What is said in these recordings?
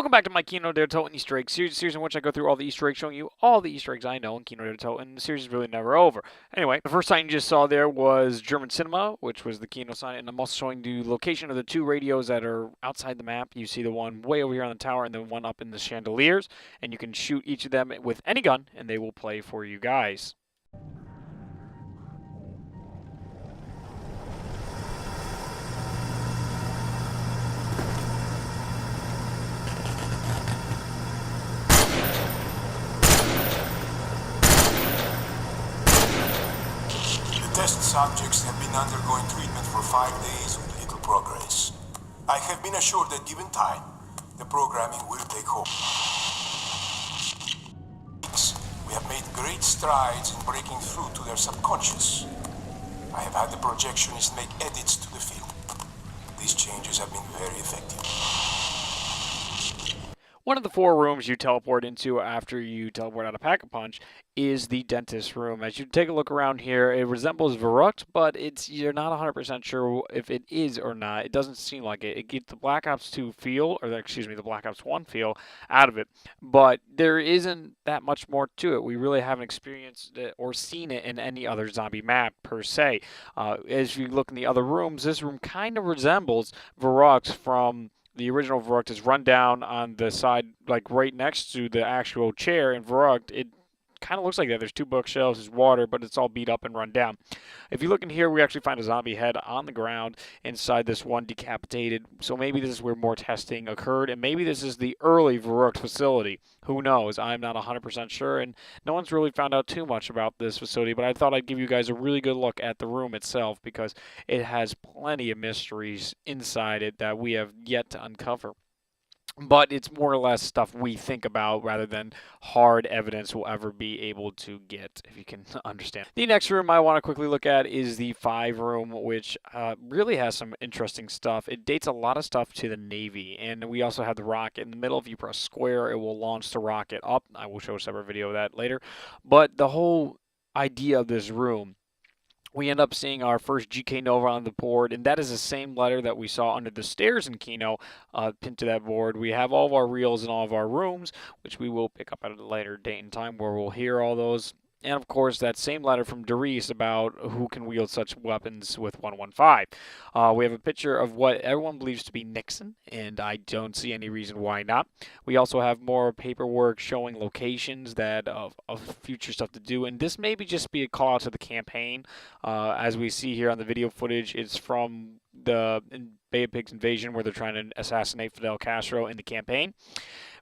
Welcome back to my Kino Toten Easter egg series in which I go through all the Easter eggs, showing you all the Easter eggs I know in Kino Toten. The series is really never over. Anyway, the first sign you just saw there was German Cinema, which was the Kino sign, and I'm also showing the location of the two radios that are outside the map. You see the one way over here on the tower and the one up in the chandeliers, and you can shoot each of them with any gun, and they will play for you guys. Test subjects have been undergoing treatment for 5 days with little progress. I have been assured that given time, the programming will take hold. We have made great strides in breaking through to their subconscious. I have had the projectionists make edits to the field. These changes have been very effective. One of the 4 rooms you teleport into after you teleport out of Pack-a-Punch is the dentist room. As you take a look around here, it resembles Verrückt, but you're not 100% sure if it is or not. It doesn't seem like it. It gets the Black Ops 2 feel, or excuse me, the Black Ops 1 feel out of it, but there isn't that much more to it. We really haven't experienced it or seen it in any other zombie map per se. As you look in the other rooms, this room kind of resembles Verrückt from the original Verrückt. Is run down on the side, like right next to the actual chair in Verrückt. It kind of looks like that. There's 2 bookshelves, there's water, but it's all beat up and run down. If you look in here, we actually find a zombie head on the ground inside this one decapitated. So maybe this is where more testing occurred, and maybe this is the early Verrückt facility. Who knows? I'm not 100% sure, and no one's really found out too much about this facility, but I thought I'd give you guys a really good look at the room itself because it has plenty of mysteries inside it that we have yet to uncover. But it's more or less stuff we think about rather than hard evidence we'll ever be able to get, if you can understand. The next room I want to quickly look at is the 5 room, which really has some interesting stuff. It dates a lot of stuff to the Navy, and we also have the rocket in the middle. If you press square, it will launch the rocket up. I will show a separate video of that later. But the whole idea of this room, we end up seeing our first GK Nova on the board, and that is the same letter that we saw under the stairs in Kino pinned to that board. We have all of our reels in all of our rooms, which we will pick up at a later date and time where we'll hear all those. And of course, that same letter from Riese about who can wield such weapons with 115. We have a picture of what everyone believes to be Nixon, and I don't see any reason why not. We also have more paperwork showing locations that of future stuff to do, and this maybe just be a call out to the campaign. As we see here on the video footage, it's from the Bay of Pigs invasion where they're trying to assassinate Fidel Castro in the campaign.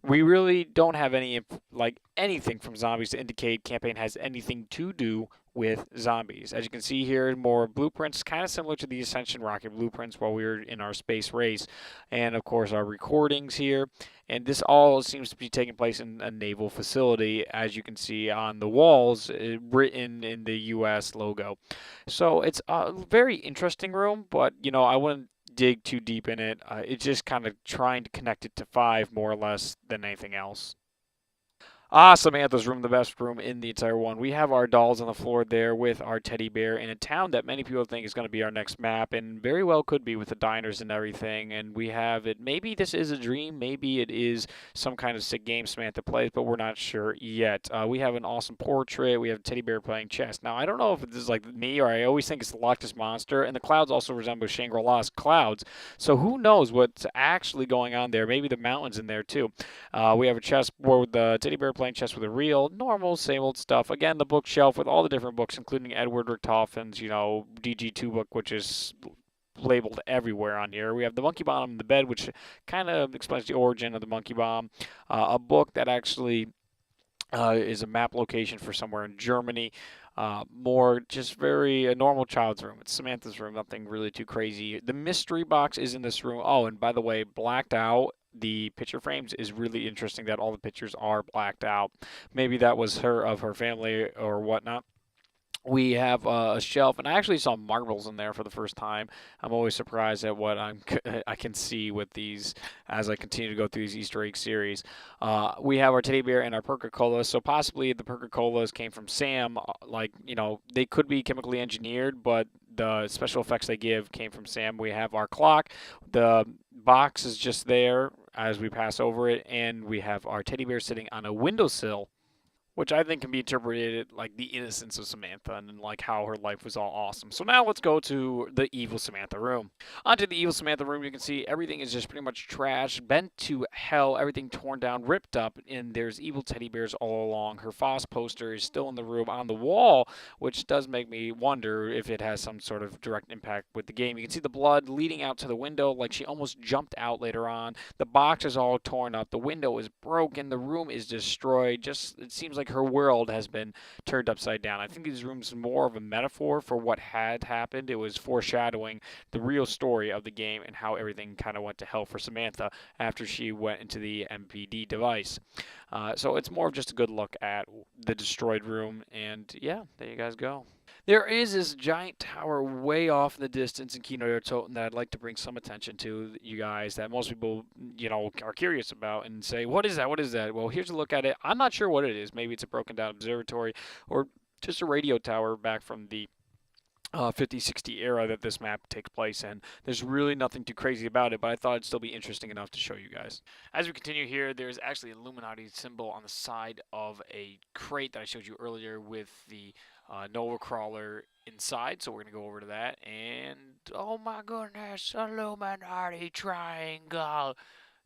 We really don't have anything from zombies to indicate campaign has anything to do with zombies. As you can see here, more blueprints, kind of similar to the Ascension rocket blueprints while we were in our space race. And of course our recordings here. And this all seems to be taking place in a naval facility, as you can see on the walls, written in the US logo. So it's a very interesting room, but I wouldn't dig too deep in it. It's just kind of trying to connect it to 5 more or less than anything else. Samantha's room, the best room in the entire one. We have our dolls on the floor there with our teddy bear in a town that many people think is going to be our next map, and very well could be with the diners and everything. And we have it. Maybe this is a dream. Maybe it is some kind of sick game Samantha plays, but we're not sure yet. We have an awesome portrait. We have a teddy bear playing chess. Now, I don't know if this is like me or I always think it's the Loch Ness Monster, and the clouds also resemble Shangri-La's clouds. So who knows what's actually going on there? Maybe the mountains in there too. We have a chessboard with the teddy bear playing chess with a reel, normal, same old stuff. Again, the bookshelf with all the different books, including Edward Richtofen's, DG2 book, which is labeled everywhere on here. We have the monkey bomb in the bed, which kind of explains the origin of the monkey bomb. A book that actually is a map location for somewhere in Germany. More just a normal child's room. It's Samantha's room, nothing really too crazy. The mystery box is in this room. Oh, and by the way, blacked out the picture frames is really interesting that all the pictures are blacked out. Maybe that was of her family or whatnot. We have a shelf, and I actually saw marbles in there for the first time. I'm always surprised at what I can see with these as I continue to go through these Easter egg series. We have our teddy bear and our Perca-Cola, so possibly the Perca-Colas came from Sam. They could be chemically engineered, but the special effects they give came from Sam. We have our clock. The box is just there. as we pass over it, and we have our teddy bear sitting on a windowsill, which I think can be interpreted like the innocence of Samantha and like how her life was all awesome. So now let's go to the evil Samantha room. Onto the evil Samantha room, you can see everything is just pretty much trash, bent to hell, everything torn down, ripped up, and there's evil teddy bears all along. Her Foss poster is still in the room on the wall, which does make me wonder if it has some sort of direct impact with the game. You can see the blood leading out to the window, like she almost jumped out later on. The box is all torn up, the window is broken, the room is destroyed. Just it seems like her world has been turned upside down. I think these rooms are more of a metaphor for what had happened. It was foreshadowing the real story of the game and how everything kind of went to hell for Samantha after she went into the MPD device. So it's more of just a good look at the destroyed room, and yeah, there you guys go. There is this giant tower way off in the distance in Kino Toten that I'd like to bring some attention to you guys, that most people, are curious about and say, what is that? What is that? Well, here's a look at it. I'm not sure what it is. Maybe it's a broken down observatory or just a radio tower back from the 50-60 era that this map takes place in. There's really nothing too crazy about it, but I thought it'd still be interesting enough to show you guys. As we continue here, there's actually an Illuminati symbol on the side of a crate that I showed you earlier with the Nova Crawler inside, so we're going to go over to that, and oh my goodness, Illuminati triangle.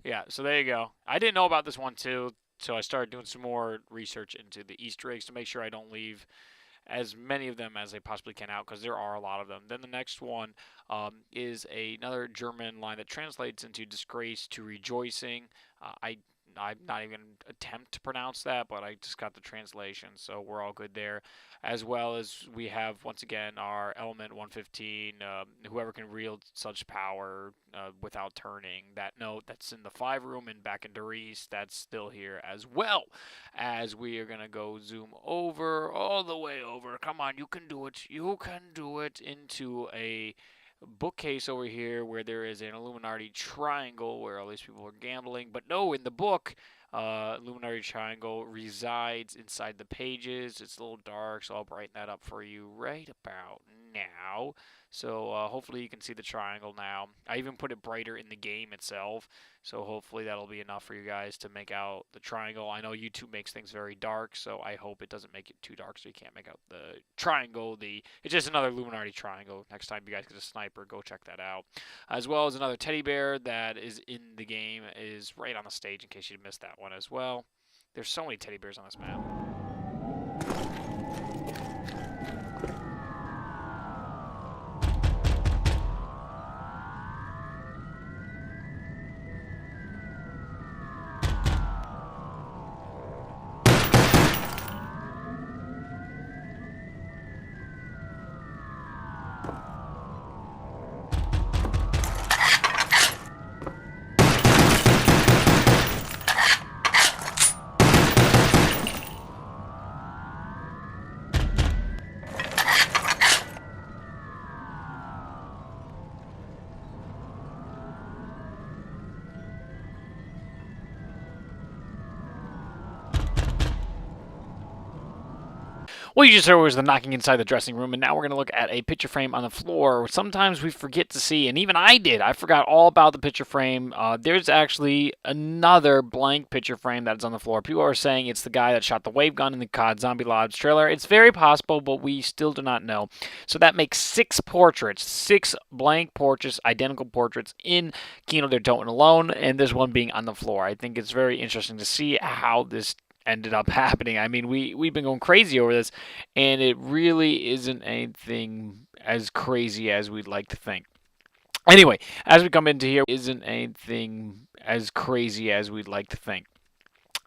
Yeah, so there you go. I didn't know about this one too, so I started doing some more research into the Easter eggs to make sure I don't leave as many of them as I possibly can out, because there are a lot of them. Then the next one is another German line that translates into disgrace to rejoicing. I'm not even going to attempt to pronounce that, but I just got the translation, so we're all good there. As well as we have, once again, our Element 115, whoever can wield such power without turning. That note that's in the 5 room and back in Riese, that's still here as well. As we are going to go zoom over, all the way over. Come on, you can do it. You can do it into a bookcase over here where there is an Illuminati triangle where all these people are gambling. But no, in the book, Illuminati triangle resides inside the pages. It's a little dark, so I'll brighten that up for you right about now. So hopefully you can see the triangle now. I even put it brighter in the game itself, so hopefully that'll be enough for you guys to make out the triangle. I know YouTube makes things very dark, so I hope it doesn't make it too dark so you can't make out the triangle. It's just another Illuminati triangle. Next time you guys get a sniper, go check that out. As well as another teddy bear that is in the game is right on the stage in case you missed that one as well. There's so many teddy bears on this map. What you just heard was the knocking inside the dressing room, and now we're going to look at a picture frame on the floor. Sometimes we forget to see, and even I did. I forgot all about the picture frame. There's actually another blank picture frame that's on the floor. People are saying it's the guy that shot the wave gun in the COD Zombie Labs trailer. It's very possible, but we still do not know. So that makes 6 portraits, 6 blank portraits, identical portraits in Kino der Toten alone, and this one being on the floor. I think it's very interesting to see how this ended up happening. I mean, we've been going crazy over this, and it really isn't anything as crazy as we'd like to think. Anyway, as we come into here, isn't anything as crazy as we'd like to think.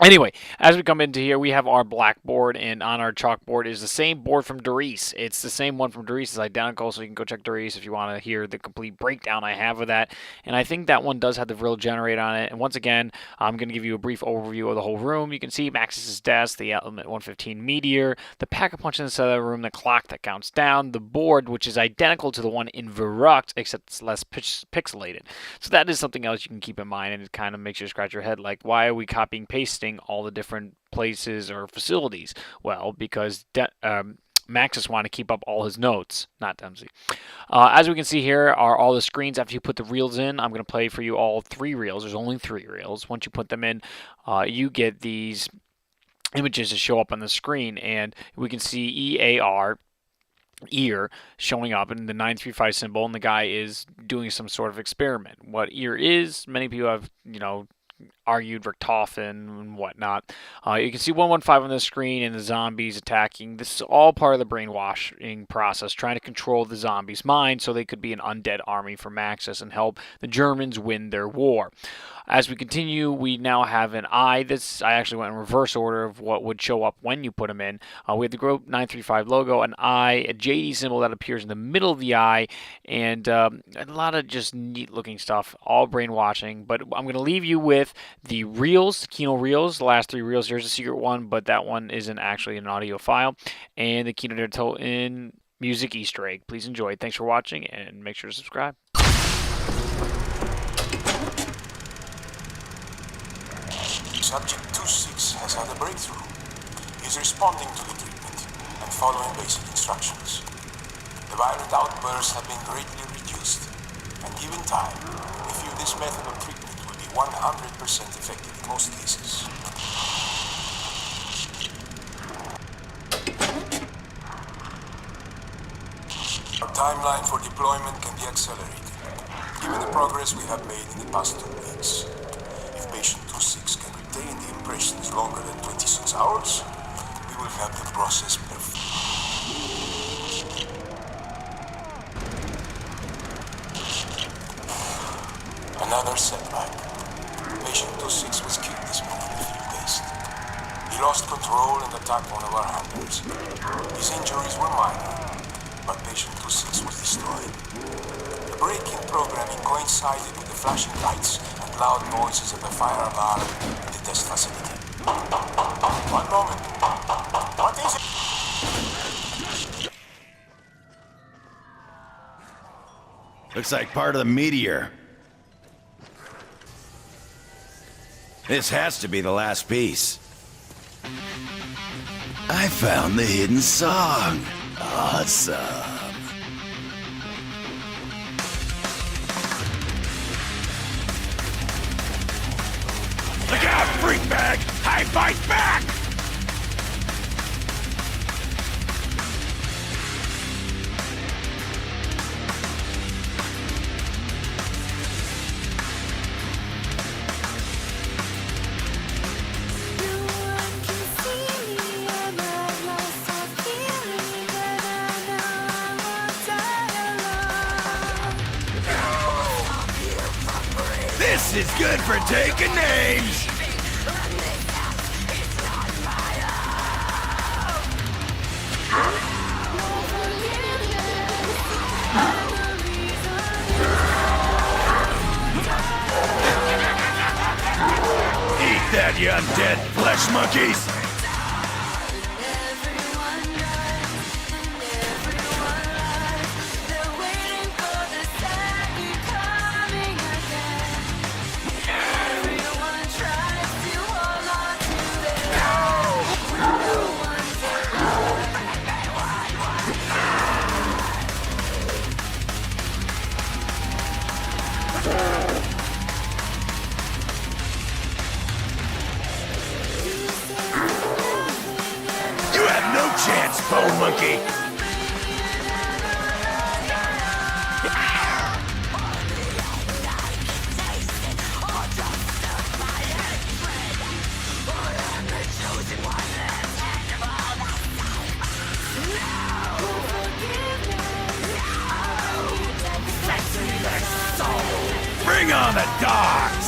Anyway, as we come into here, we have our blackboard, and on our chalkboard is the same board from Riese. It's the same one from Riese. It's identical, so you can go check Riese if you want to hear the complete breakdown I have of that. And I think that one does have the vril generator on it. And once again, I'm going to give you a brief overview of the whole room. You can see Maxis' desk, the Element 115 Meteor, the pack-a-punch inside the room, the clock that counts down, the board, which is identical to the one in Verrucht, except it's less pixelated. So that is something else you can keep in mind, and it kind of makes you scratch your head, like, why are we copying pasting all the different places or facilities? Well, because Maxis want to keep up all his notes, not Dempsey. As we can see here are all the screens after you put the reels in. I'm going to play for you all 3 reels. There's only 3 reels. Once you put them in, you get these images to show up on the screen, and we can see EAR, ear, showing up in the 935 symbol, and the guy is doing some sort of experiment. What ear is, many people have, argued Richtofen and whatnot. You can see 115 on the screen and the zombies attacking. This is all part of the brainwashing process, trying to control the zombies' mind so they could be an undead army for Maxis and help the Germans win their war. As we continue, we now have an eye. I actually went in reverse order of what would show up when you put them in. We have the Group 935 logo, an eye, a JD symbol that appears in the middle of the eye, and a lot of just neat-looking stuff, all brainwashing. But I'm going to leave you with the reels, Kino reels, the last 3 reels. There's a secret one, but that one isn't actually an audio file. And the Kino Toten music Easter egg. Please enjoy. Thanks for watching, and make sure to subscribe. Subject 26 has had a breakthrough. He's responding to the treatment and following basic instructions. The violent outbursts have been greatly reduced, and given time, we feel this method of treatment will be 100% effective in most cases. Our timeline for deployment can be accelerated, given the progress we have made in the past 2 weeks. If patient 26 can retain the impressions longer than 26 hours, we will have the process perfect. Another setback. Patient 26 was killed this morning in field test. He lost control and attacked one of our handlers. His injuries were minor, but patient 26 was destroyed. The break-in programming coincided with the flashing lights and loud noises of the fire alarm in the test facility. One moment. What is it? Looks like part of the meteor. This has to be the last piece. I found the hidden song. Awesome. Look out, freak bag! I fight back! This is good for taking names! Eat that, you undead flesh monkeys! Chance, bone monkey! Bring on the dogs!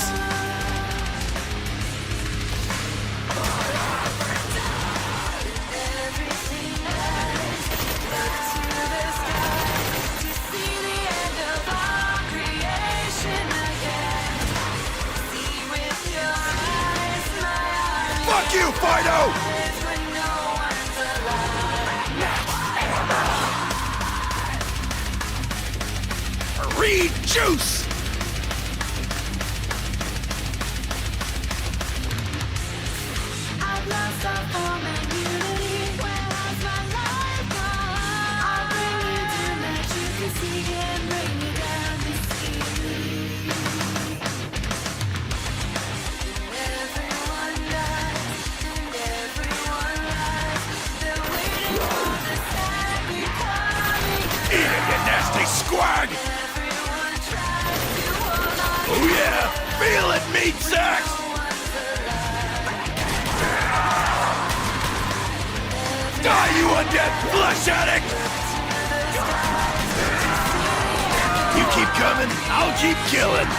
Fuck you, Fido! Reed juice! I've lost all form and unity. Where has my life gone? bag! Oh yeah! Feel it, meat sacks! Die, you undead flesh addict! You keep coming, I'll keep killing!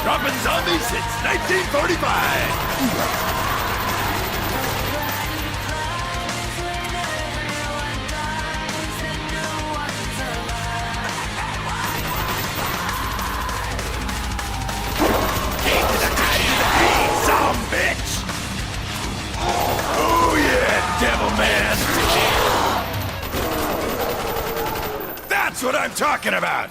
Dropping zombies since 1945! Devil man! That's what I'm talking about!